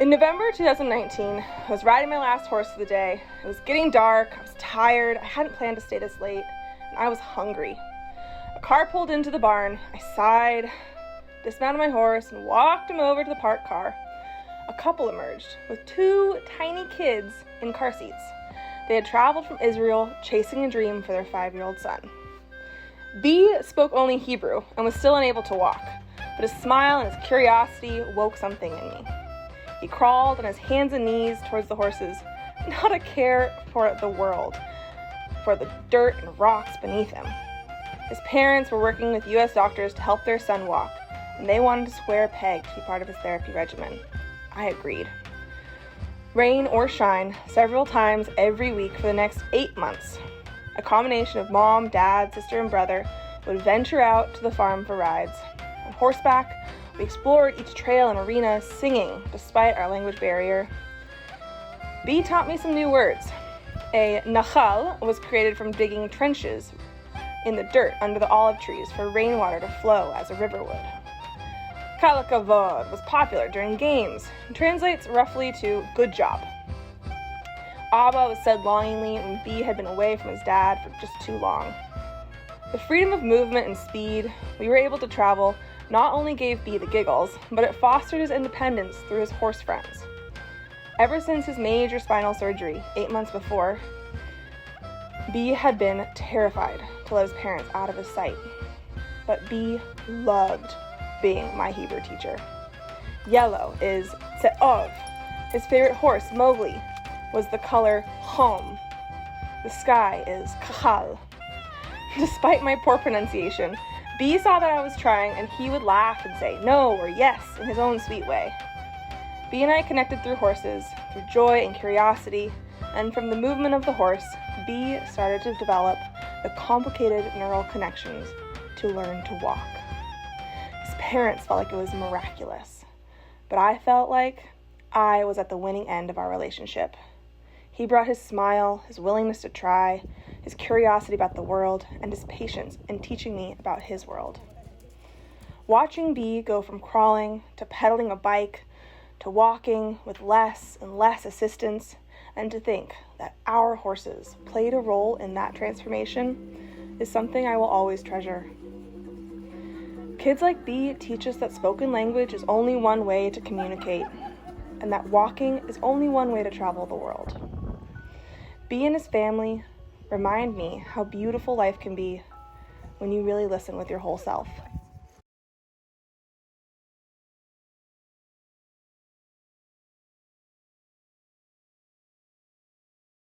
In November 2019, I was riding my last horse of the day. It was getting dark, I was tired, I hadn't planned to stay this late, and I was hungry. A car pulled into the barn. I sighed, dismounted my horse, and walked him over to the parked car. A couple emerged, with two tiny kids in car seats. They had traveled from Israel, chasing a dream for their 5-year-old son. B spoke only Hebrew and was still unable to walk, but his smile and his curiosity woke something in me. He crawled on his hands and knees towards the horses, not a care for the world, for the dirt and rocks beneath him. His parents were working with U.S. doctors to help their son walk, and they wanted to square a peg to be part of his therapy regimen. I agreed. Rain or shine, several times every week for the next 8 months, a combination of mom, dad, sister, and brother would venture out to the farm for rides. On horseback, we explored each trail and arena, singing despite our language barrier. B taught me some new words. A nachal was created from digging trenches in the dirt under the olive trees for rainwater to flow as a river would. Kol hakavod was popular during games and translates roughly to good job. Abba was said longingly when B had been away from his dad for just too long. The freedom of movement and speed we were able to travel not only gave B the giggles, but it fostered his independence through his horse friends. Ever since his major spinal surgery 8 months before, B had been terrified to let his parents out of his sight. But B loved being my Hebrew teacher. Yellow is Tse'ov. His favorite horse, Mowgli, was the color Hom. The sky is Kahal. Despite my poor pronunciation, B saw that I was trying, and he would laugh and say no or yes in his own sweet way. B and I connected through horses, through joy and curiosity, and from the movement of the horse, B started to develop the complicated neural connections to learn to walk. His parents felt like it was miraculous, but I felt like I was at the winning end of our relationship. He brought his smile, his willingness to try, his curiosity about the world, and his patience in teaching me about his world. Watching B go from crawling to pedaling a bike to walking with less and less assistance, and to think that our horses played a role in that transformation is something I will always treasure. Kids like B teach us that spoken language is only one way to communicate, and that walking is only one way to travel the world. B and his family remind me how beautiful life can be when you really listen with your whole self.